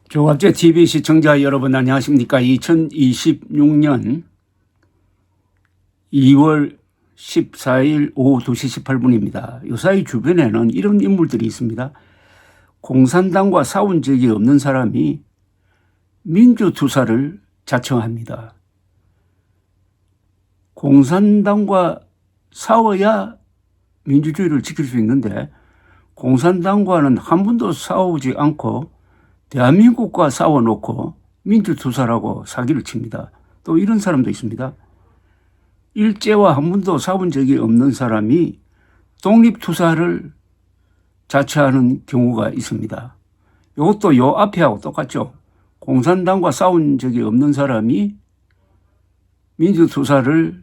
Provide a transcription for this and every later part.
조갑제 TV 시청자 여러분 안녕하십니까. 2026년 2월 14일 오후 2시 18분입니다. 요사이 주변에는 이런 인물들이 있습니다. 공산당과 싸운 적이 없는 사람이 민주투사를 자청합니다. 공산당과 싸워야 민주주의를 지킬 수 있는데 공산당과는 한 번도 싸우지 않고 대한민국과 싸워놓고 민주투사라고 사기를 칩니다. 또 이런 사람도 있습니다. 일제와 한 번도 싸운 적이 없는 사람이 독립투사를 자처하는 경우가 있습니다. 이것도 요 앞에하고 똑같죠. 공산당과 싸운 적이 없는 사람이 민주투사를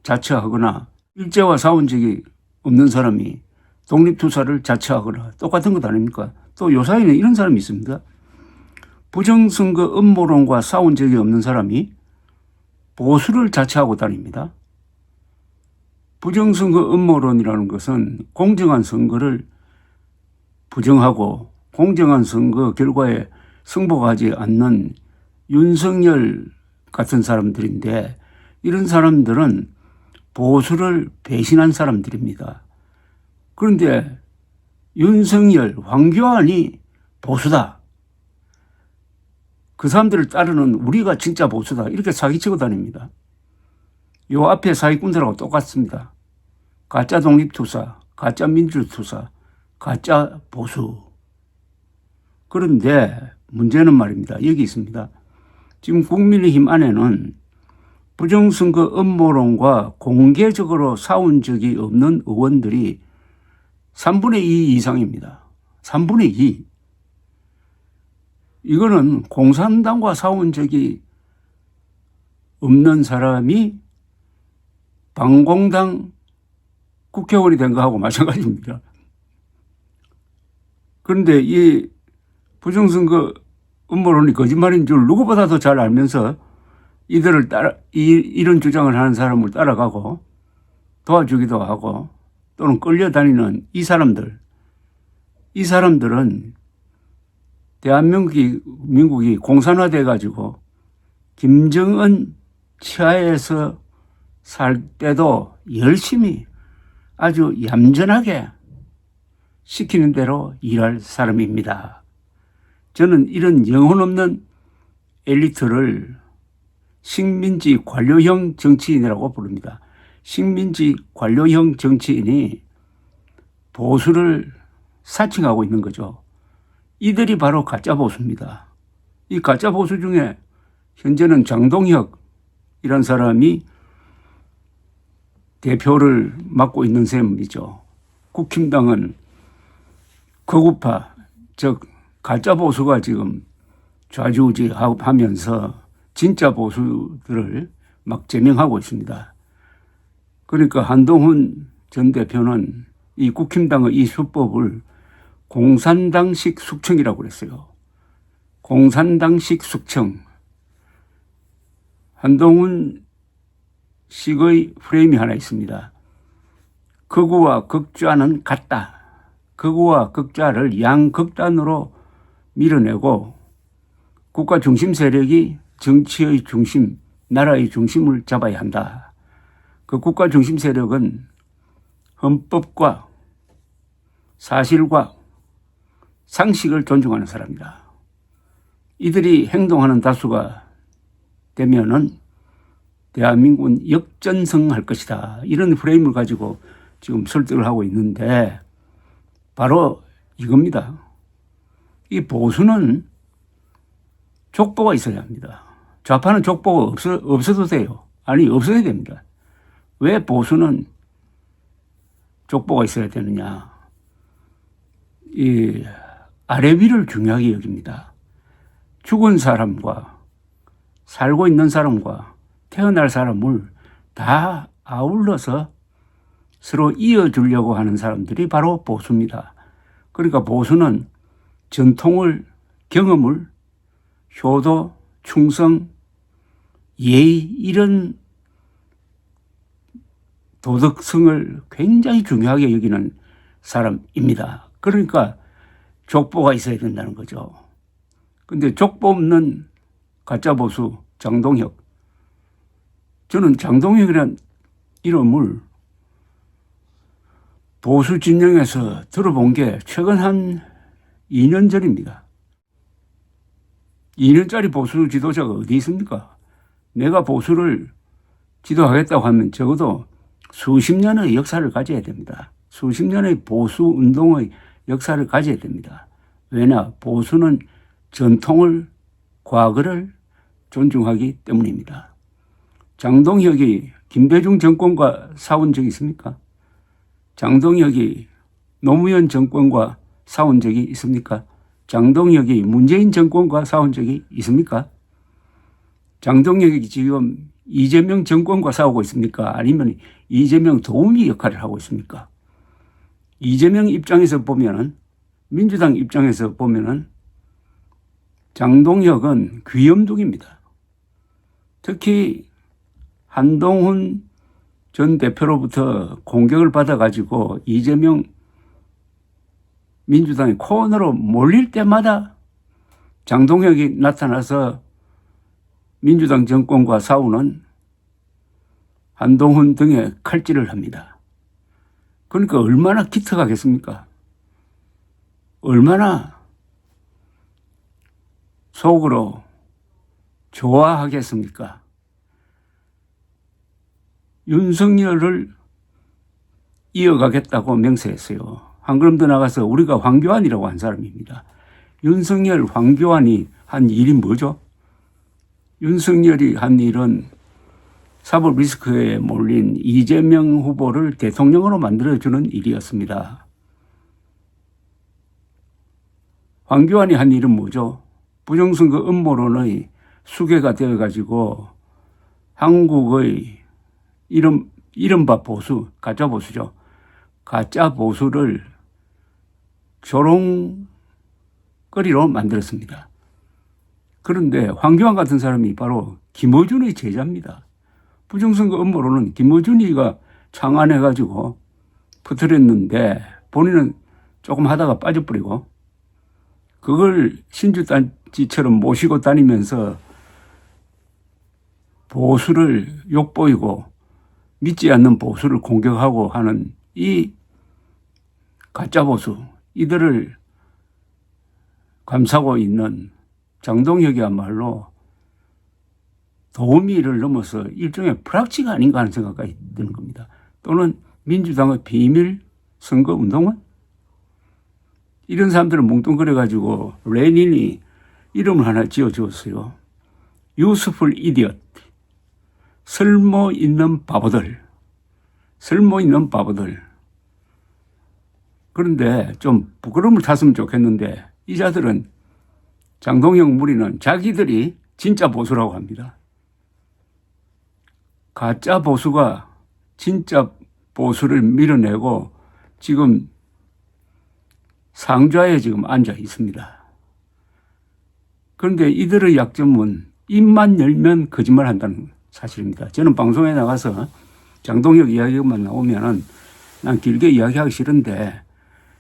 자처하거나 일제와 싸운 적이 없는 사람이 독립투사를 자처하거나 똑같은 것 아닙니까? 또 요사이는 이런 사람이 있습니다. 부정선거 음모론과 싸운 적이 없는 사람이 보수를 자처하고 다닙니다. 부정선거 음모론이라는 것은 공정한 선거를 부정하고 공정한 선거 결과에 승복하지 않는 윤석열 같은 사람들인데 이런 사람들은 보수를 배신한 사람들입니다. 그런데 윤석열, 황교안이 보수다. 그 사람들을 따르는 우리가 진짜 보수다. 이렇게 사기치고 다닙니다. 요 앞에 사기꾼들하고 똑같습니다. 가짜 독립투사, 가짜 민주투사, 가짜 보수. 그런데 문제는 말입니다. 여기 있습니다. 지금 국민의힘 안에는 부정선거 음모론과 공개적으로 싸운 적이 없는 의원들이 3분의 2 이상입니다. 3분의 2. 이거는 공산당과 싸운 적이 없는 사람이 반공당 국회의원이 된 거하고 마찬가지입니다. 그런데 이 부정선거 음모론이 거짓말인 줄 누구보다도 잘 알면서 이들을 이런 주장을 하는 사람을 따라가고 도와주기도 하고 또는 끌려다니는 이 사람들은 대한민국이 공산화돼 가지고 김정은 치하에서 살 때도 열심히 아주 얌전하게 시키는 대로 일할 사람입니다. 저는 이런 영혼 없는 엘리트를 식민지 관료형 정치인이라고 부릅니다. 식민지 관료형 정치인이 보수를 사칭하고 있는 거죠. 이들이 바로 가짜 보수입니다. 이 가짜 보수 중에 현재는 장동혁이라는 사람이 대표를 맡고 있는 셈이죠. 국힘당은 극우파, 즉 가짜 보수가 지금 좌지우지하면서 진짜 보수들을 막 제명하고 있습니다. 그러니까 한동훈 전 대표는 이 국힘당의 이 수법을 공산당식 숙청이라고 그랬어요. 공산당식 숙청. 한동훈 식의 프레임이 하나 있습니다. 극우와 극좌는 같다. 극우와 극좌를 양극단으로 밀어내고 국가 중심 세력이 정치의 중심, 나라의 중심을 잡아야 한다. 그 국가 중심 세력은 헌법과 사실과 상식을 존중하는 사람이다. 이들이 행동하는 다수가 되면은 대한민국은 역전승할 것이다. 이런 프레임을 가지고 지금 설득을 하고 있는데 바로 이겁니다. 이 보수는 족보가 있어야 합니다. 좌파는 족보가 없어도 돼요. 아니, 없어야 됩니다. 왜 보수는 족보가 있어야 되느냐. 이 아래 위를 중요하게 여깁니다. 죽은 사람과 살고 있는 사람과 태어날 사람을 다 아울러서 서로 이어주려고 하는 사람들이 바로 보수입니다. 그러니까 보수는 전통을, 경험을, 효도, 충성, 예의 이런 도덕성을 굉장히 중요하게 여기는 사람입니다. 그러니까 족보가 있어야 된다는 거죠. 근데 족보 없는 가짜 보수 장동혁. 저는 장동혁이란 이름을 보수 진영에서 들어본 게 최근 한 2년 전입니다. 2년짜리 보수 지도자가 어디 있습니까? 내가 보수를 지도하겠다고 하면 적어도 수십 년의 역사를 가져야 됩니다. 수십 년의 보수 운동의 역사를 가져야 됩니다. 왜냐? 보수는 전통을, 과거를 존중하기 때문입니다. 장동혁이 김대중 정권과 싸운 적이 있습니까? 장동혁이 노무현 정권과 싸운 적이 있습니까? 장동혁이 문재인 정권과 싸운 적이 있습니까? 장동혁이 지금 이재명 정권과 싸우고 있습니까? 아니면 이재명 도우미 역할을 하고 있습니까? 이재명 입장에서 보면은, 민주당 입장에서 보면은 장동혁은 귀염둥입니다. 특히 한동훈 전 대표로부터 공격을 받아가지고 이재명 민주당이 코너로 몰릴 때마다 장동혁이 나타나서 민주당 정권과 싸우는 한동훈 등의 칼질을 합니다. 그러니까 얼마나 기특하겠습니까? 얼마나 속으로 좋아하겠습니까? 윤석열을 이어가겠다고 맹세했어요. 한 걸음 더 나가서 우리가 황교안이라고 한 사람입니다. 윤석열, 황교안이 한 일이 뭐죠? 윤석열이 한 일은 사법 리스크에 몰린 이재명 후보를 대통령으로 만들어주는 일이었습니다. 황교안이 한 일은 뭐죠? 부정선거 음모론의 수괴가 되어가지고 한국의 이른바 보수, 가짜 보수죠. 가짜 보수를 조롱거리로 만들었습니다. 그런데 황교안 같은 사람이 바로 김어준의 제자입니다. 부정선거 음모론은 김어준이가 창안해가지고 퍼뜨렸는데 본인은 조금 하다가 빠져버리고 그걸 신주단지처럼 모시고 다니면서 보수를 욕보이고 믿지 않는 보수를 공격하고 하는 이 가짜 보수, 이들을 감싸고 있는 장동혁이야말로 도우미를 넘어서 일종의 프락치가 아닌가 하는 생각까지 드는 겁니다. 또는 민주당의 비밀 선거운동은? 이런 사람들은 뭉뚱그려가지고 레닌이 이름을 하나 지어주었어요. Useful idiot. 쓸모 있는 바보들. 쓸모 있는 바보들. 그런데 좀 부끄러움을 탔으면 좋겠는데 이 자들은 장동혁 무리는 자기들이 진짜 보수라고 합니다. 가짜 보수가 진짜 보수를 밀어내고 지금 상좌에 지금 앉아 있습니다. 그런데 이들의 약점은 입만 열면 거짓말 한다는 사실입니다. 저는 방송에 나가서 장동혁 이야기만 나오면은 난 길게 이야기하기 싫은데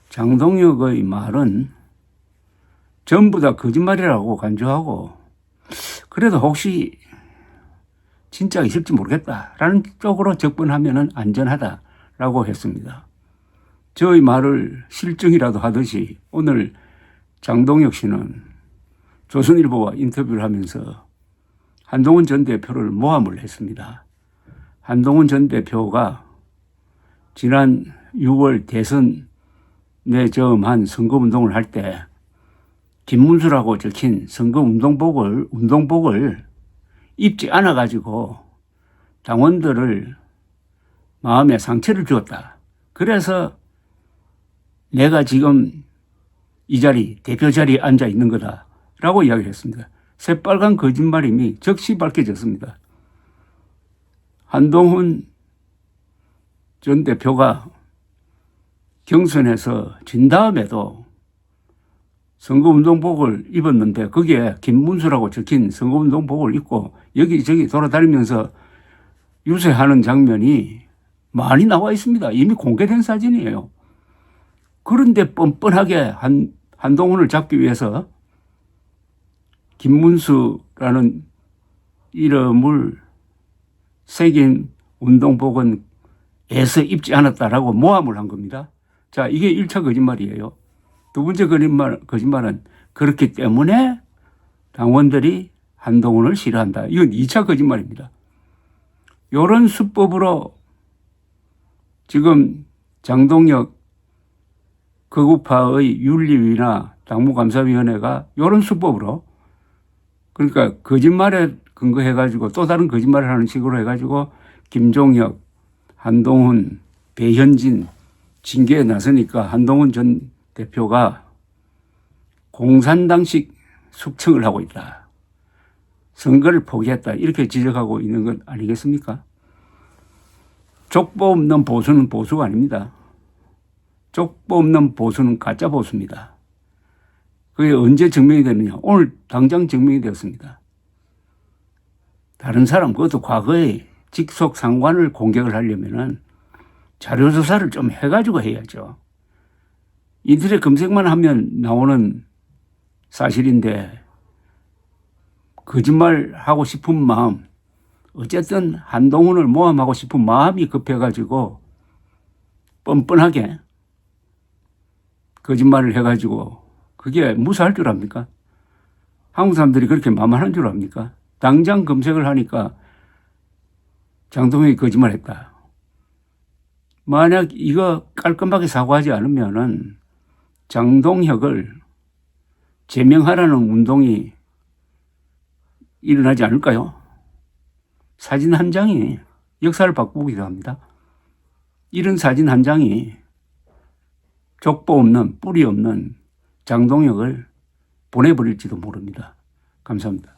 장동혁의 말은 전부 다 거짓말이라고 간주하고 그래도 혹시 진짜 있을지 모르겠다라는 쪽으로 접근하면은 안전하다라고 했습니다. 저의 말을 실증이라도 하듯이 오늘 장동혁 씨는 조선일보와 인터뷰를 하면서 한동훈 전 대표를 모함을 했습니다. 한동훈 전 대표가 지난 6월 대선에 점한 선거운동을 할 때 김문수라고 적힌 운동복을 입지 않아가지고 당원들을 마음에 상처를 주었다. 그래서 내가 지금 이 자리, 대표 자리에 앉아 있는 거다라고 이야기를 했습니다. 새빨간 거짓말임이 즉시 밝혀졌습니다. 한동훈 전 대표가 경선에서 진 다음에도 선거운동복을 입었는데 거기에 김문수라고 적힌 선거운동복을 입고 여기저기 돌아다니면서 유세하는 장면이 많이 나와 있습니다. 이미 공개된 사진이에요. 그런데 뻔뻔하게 한동훈을 잡기 위해서 김문수라는 이름을 새긴 운동복은 애써 입지 않았다라고 모함을 한 겁니다. 자, 이게 1차 거짓말이에요. 두 번째 거짓말은 그렇기 때문에 당원들이 한동훈을 싫어한다. 이건 2차 거짓말입니다. 이런 수법으로 지금 장동혁 거구파의 윤리위나 당무감사위원회가 이런 수법으로 그러니까 거짓말에 근거해가지고 또 다른 거짓말을 하는 식으로 해가지고 김종혁, 한동훈, 배현진 징계에 나서니까 한동훈 전 대표가 공산당식 숙청을 하고 있다. 선거를 포기했다. 이렇게 지적하고 있는 것 아니겠습니까? 족보 없는 보수는 보수가 아닙니다. 족보 없는 보수는 가짜 보수입니다. 그게 언제 증명이 되느냐? 오늘 당장 증명이 되었습니다. 다른 사람, 그것도 과거에 직속 상관을 공격을 하려면은 자료조사를 좀 해가지고 해야죠. 인터넷 검색만 하면 나오는 사실인데 거짓말하고 싶은 마음, 어쨌든 한동훈을 모함하고 싶은 마음이 급해가지고 뻔뻔하게 거짓말을 해가지고 그게 무사할 줄 압니까? 한국 사람들이 그렇게 만만한 줄 압니까? 당장 검색을 하니까 장동혁이 거짓말했다. 만약 이거 깔끔하게 사과하지 않으면은 장동혁을 제명하라는 운동이 일어나지 않을까요? 사진 한 장이 역사를 바꾸기도 합니다. 이런 사진 한 장이 족보 없는 뿌리 없는 장동혁을 보내버릴지도 모릅니다. 감사합니다.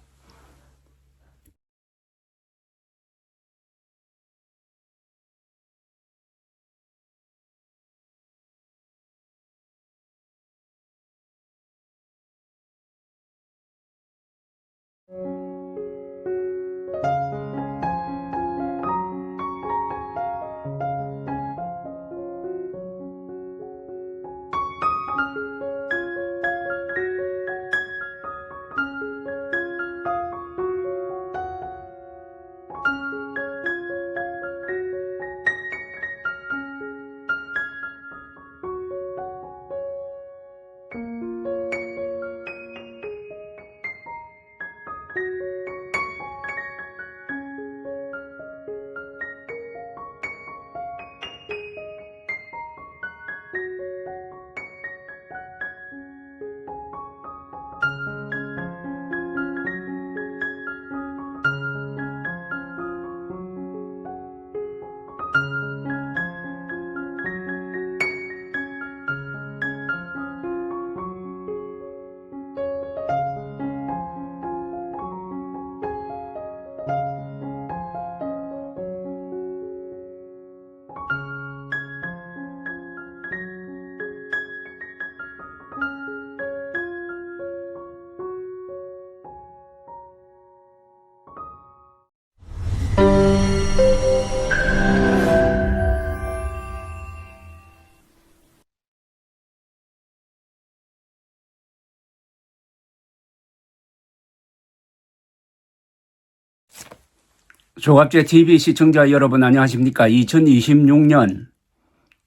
조갑제 TV 시청자 여러분 안녕하십니까? 2026년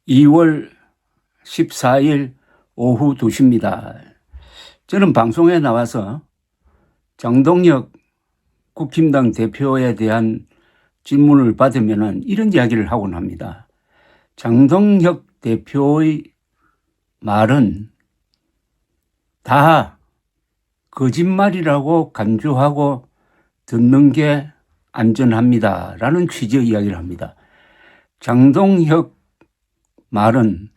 2월 14일 오후 2시입니다. 저는 방송에 나와서 장동혁 국힘당 대표에 대한 질문을 받으면 이런 이야기를 하곤 합니다. 장동혁 대표의 말은 다 거짓말이라고 간주하고 듣는 게 안전합니다. 라는 취지의 이야기를 합니다. 장동혁 말은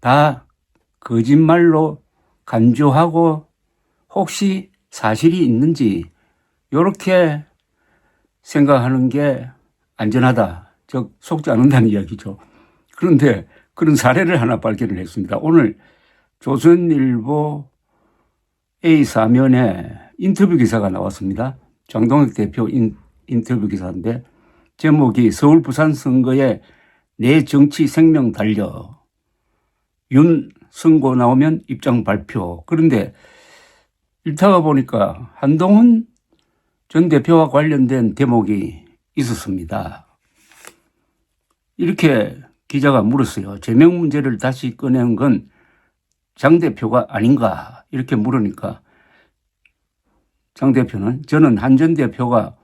다 거짓말로 간주하고 혹시 사실이 있는지 이렇게 생각하는 게 안전하다. 즉 속지 않는다는 이야기죠. 그런데 그런 사례를 하나 발견을 했습니다. 오늘 조선일보 A4면에 인터뷰 기사가 나왔습니다. 장동혁 대표 인터뷰 기사인데 제목이 서울 부산 선거에 내 정치 생명 달려 윤 선고 나오면 입장 발표. 그런데 읽다가 보니까 한동훈 전 대표와 관련된 대목이 있었습니다. 이렇게 기자가 물었어요. 제명 문제를 다시 꺼낸 건 장 대표가 아닌가 이렇게 물으니까 장 대표는 저는 한 전 대표가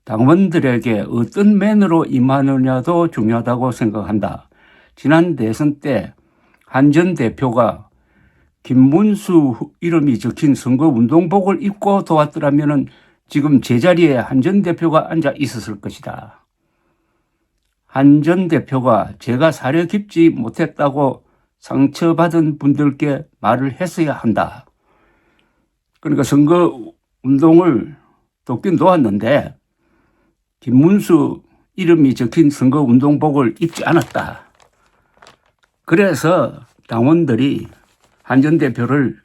당원들에게 어떤 매너로 임하느냐도 중요하다고 생각한다. 지난 대선 때 한 전 대표가 김문수 이름이 적힌 선거운동복을 입고 도왔더라면 지금 제자리에 한 전 대표가 앉아 있었을 것이다. 한 전 대표가 제가 사려 깊지 못했다고 상처받은 분들께 말을 했어야 한다. 그러니까 선거운동을 돕긴 도왔는데 김문수 이름이 적힌 선거운동복을 입지 않았다. 그래서 당원들이 한 전 대표를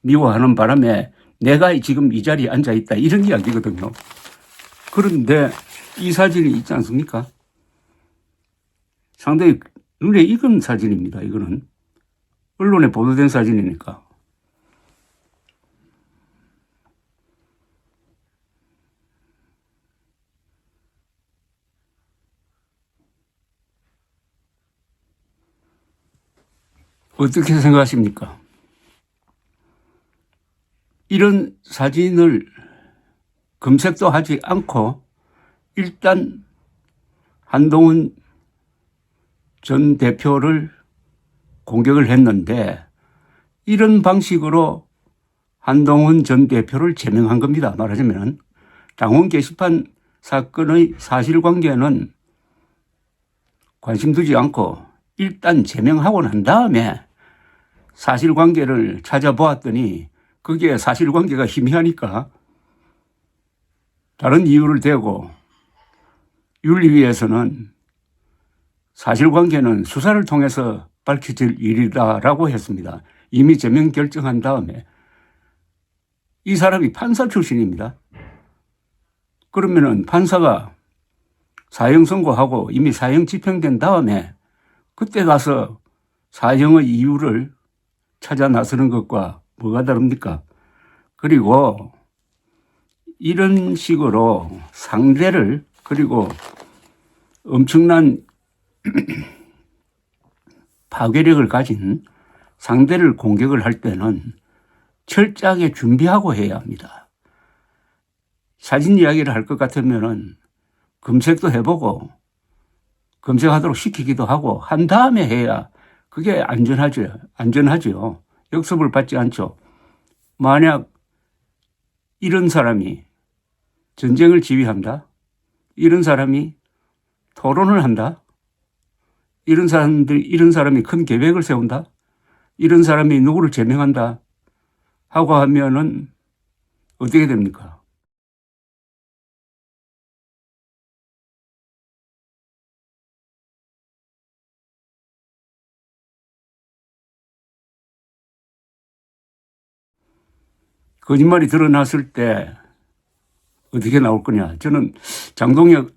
미워하는 바람에 내가 지금 이 자리에 앉아 있다 이런 이야기거든요. 그런데 이 사진이 있지 않습니까? 상당히 눈에 익은 사진입니다. 이거는 언론에 보도된 사진이니까. 어떻게 생각하십니까? 이런 사진을 검색도 하지 않고 일단 한동훈 전 대표를 공격을 했는데 이런 방식으로 한동훈 전 대표를 제명한 겁니다. 말하자면 당원 게시판 사건의 사실관계는 관심 두지 않고 일단 제명하고 난 다음에 사실관계를 찾아보았더니 그게 사실관계가 희미하니까 다른 이유를 대고 윤리위에서는 사실관계는 수사를 통해서 밝혀질 일이다라고 했습니다. 이미 제명 결정한 다음에 이 사람이 판사 출신입니다. 그러면은 판사가 사형 선고하고 이미 사형 집행된 다음에 그때 가서 사형의 이유를 찾아 나서는 것과 뭐가 다릅니까? 그리고 이런 식으로 상대를 그리고 엄청난 파괴력을 가진 상대를 공격을 할 때는 철저하게 준비하고 해야 합니다. 사진 이야기를 할 것 같으면은 검색도 해보고 검색하도록 시키기도 하고 한 다음에 해야 그게 안전하죠. 역습을 받지 않죠. 만약 이런 사람이 전쟁을 지휘한다? 이런 사람이 토론을 한다? 이런 사람이 큰 계획을 세운다? 이런 사람이 누구를 제명한다? 하고 하면은 어떻게 됩니까? 거짓말이 드러났을 때 어떻게 나올 거냐. 저는 장동혁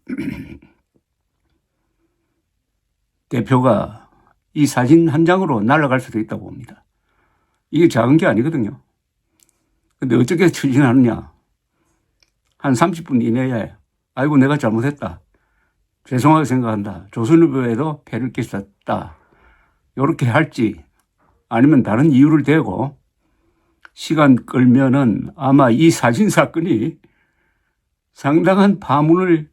대표가 이 사진 한 장으로 날아갈 수도 있다고 봅니다. 이게 작은 게 아니거든요. 근데 어떻게 추진하느냐. 한 30분 이내에 아이고 내가 잘못했다. 죄송하게 생각한다. 조선일보에도 폐를 끼쳤다. 이렇게 할지 아니면 다른 이유를 대고 시간 끌면은 아마 이 사진 사건이 상당한 파문을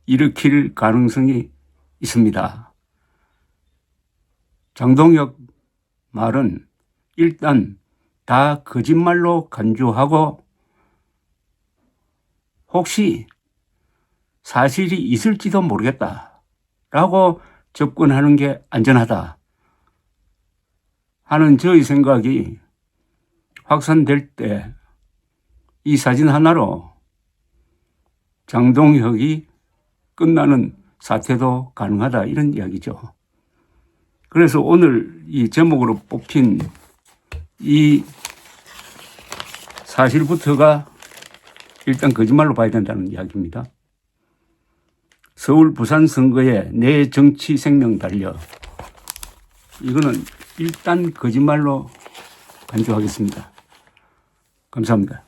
일으킬 가능성이 있습니다. 장동혁 말은 일단 다 거짓말로 간주하고 혹시 사실이 있을지도 모르겠다라고 접근하는 게 안전하다 하는 저의 생각이 확산될 때 이 사진 하나로 장동혁이 끝나는 사태도 가능하다 이런 이야기죠. 그래서 오늘 이 제목으로 뽑힌 이 사실부터가 일단 거짓말로 봐야 된다는 이야기입니다. 서울 부산 선거에 내 정치 생명 달려. 이거는 일단 거짓말로 간주하겠습니다. 감사합니다.